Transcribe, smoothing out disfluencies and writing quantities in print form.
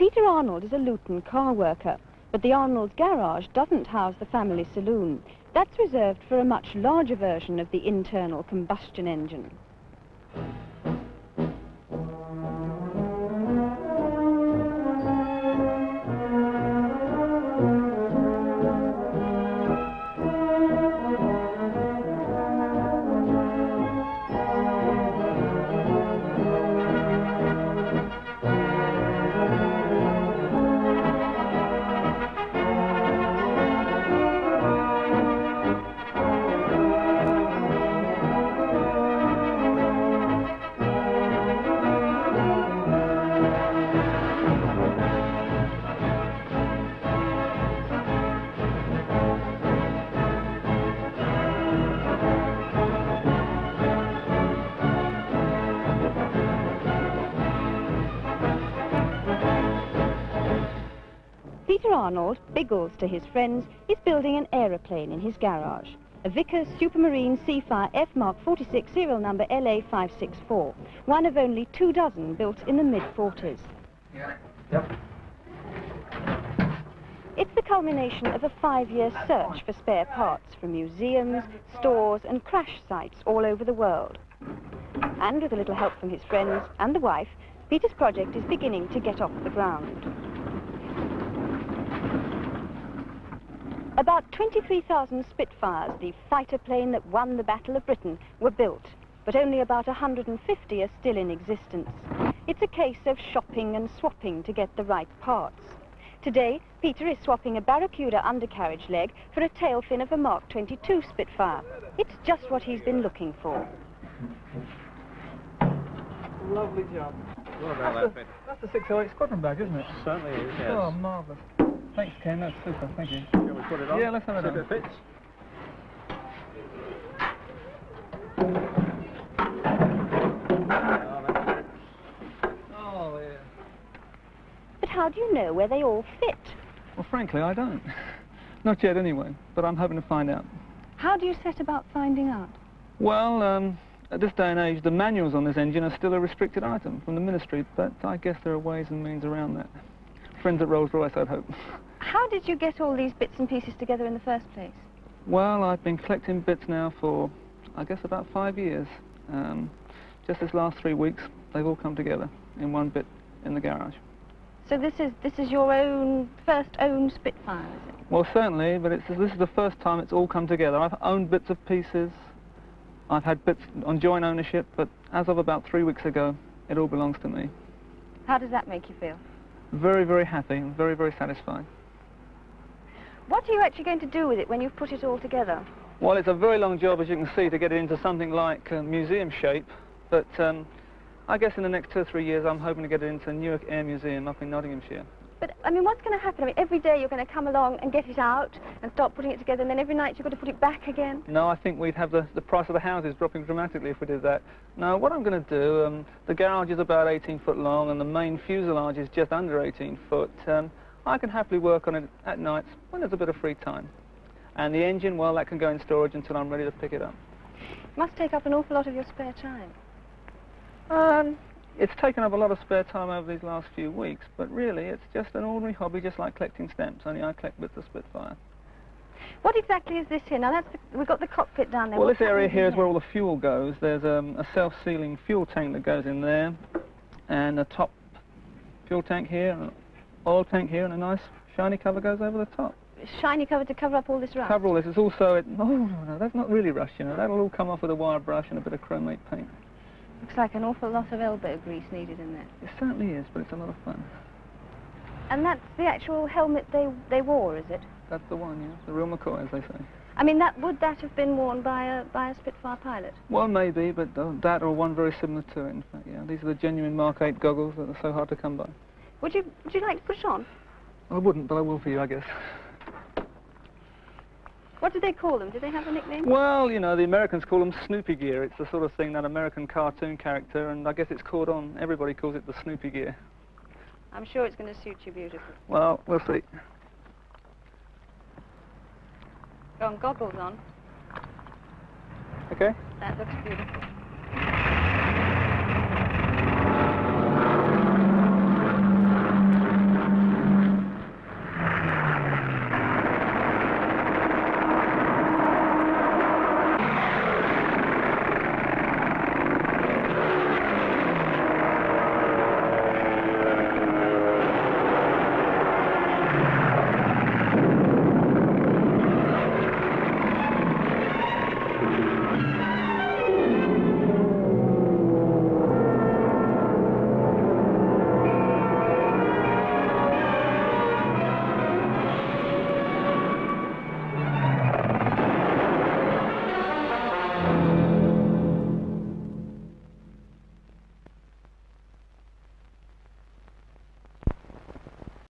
Peter Arnold is a Luton car worker, but the Arnold's garage doesn't house the family saloon. That's reserved for a much larger version of the internal combustion engine. Peter Arnold, Biggles to his friends, is building an aeroplane in his garage. A Vickers Supermarine Seafire F Mark 46 serial number LA564, one of only 2 dozen built in the mid-40s. Yep. It's the culmination of a 5-year search for spare parts from museums, stores and crash sites all over the world. And with a little help from his friends and the wife, Peter's project is beginning to get off the ground. About 23,000 Spitfires, the fighter plane that won the Battle of Britain, were built, but only about 150 are still in existence. It's a case of shopping and swapping to get the right parts. Today, Peter is swapping a Barracuda undercarriage leg for a tail fin of a Mark 22 Spitfire. It's just what he's been looking for. Lovely job. What about that bit? That's the 608 squadron bag, isn't it? Certainly is, yes. Oh, marvellous. Thanks, Ken, that's super, thank you. Shall we put it on? Yeah, let's have it on. See if it fits. Oh, yeah. But how do you know where they all fit? Well, frankly, I don't. Not yet, anyway, but I'm hoping to find out. How do you set about finding out? Well, at this day and age, the manuals on this engine are still a restricted item from the ministry, but I guess there are ways and means around that. Friends at Rolls-Royce, I'd hope. How did you get all these bits and pieces together in the first place? Well, I've been collecting bits now for, I guess, about 5 years. Just this last 3 weeks, they've all come together in one bit in the garage. So this is your own, first own Spitfire, is it? Well, certainly, but this is the first time it's all come together. I've owned bits of pieces. I've had bits on joint ownership, but as of about 3 weeks ago, it all belongs to me. How does that make you feel? Very, very happy and very, very satisfied. What are you actually going to do with it when you've put it all together? Well, it's a very long job, as you can see, to get it into something like museum shape, but I guess in the next 2 or 3 years I'm hoping to get it into Newark Air Museum up in Nottinghamshire. But, I mean, what's going to happen? I mean, every day you're going to come along and get it out and start putting it together, and then every night you've got to put it back again? No, I think we'd have the price of the houses dropping dramatically if we did that. No, what I'm going to do, the garage is about 18 foot long and the main fuselage is just under 18 foot. I can happily work on it at nights when there's a bit of free time. And the engine, well, that can go in storage until I'm ready to pick it up. It must take up an awful lot of your spare time. It's taken up a lot of spare time over these last few weeks, but really it's just an ordinary hobby, just like collecting stamps, only I collect bits of Spitfire. What exactly is this here? Now, we've got the cockpit down there. Well, this area here is where all the fuel goes. There's a self-sealing fuel tank that goes in there, and a top fuel tank here, an oil tank here, and a nice shiny cover goes over the top. Shiny cover to cover up all this rust? Cover all this. It's also... Oh, no, that's not really rust, you know. That'll all come off with a wire brush and a bit of chromate paint. Looks like an awful lot of elbow grease needed in there. It certainly is, but it's a lot of fun. And that's the actual helmet they wore, is it? That's the one, yeah. The real McCoy, as they say. I mean, would that have been worn by a Spitfire pilot? Well, maybe, but that or one very similar to it, in fact, yeah. These are the genuine Mark 8 goggles that are so hard to come by. Would you like to put it on? I wouldn't, but I will for you, I guess. What do they call them? Do they have a nickname? Well, you know, the Americans call them Snoopy gear. It's the sort of thing, that American cartoon character, and I guess it's caught on. Everybody calls it the Snoopy gear. I'm sure it's going to suit you beautifully. Well, we'll see. Got goggles on. Okay. That looks beautiful.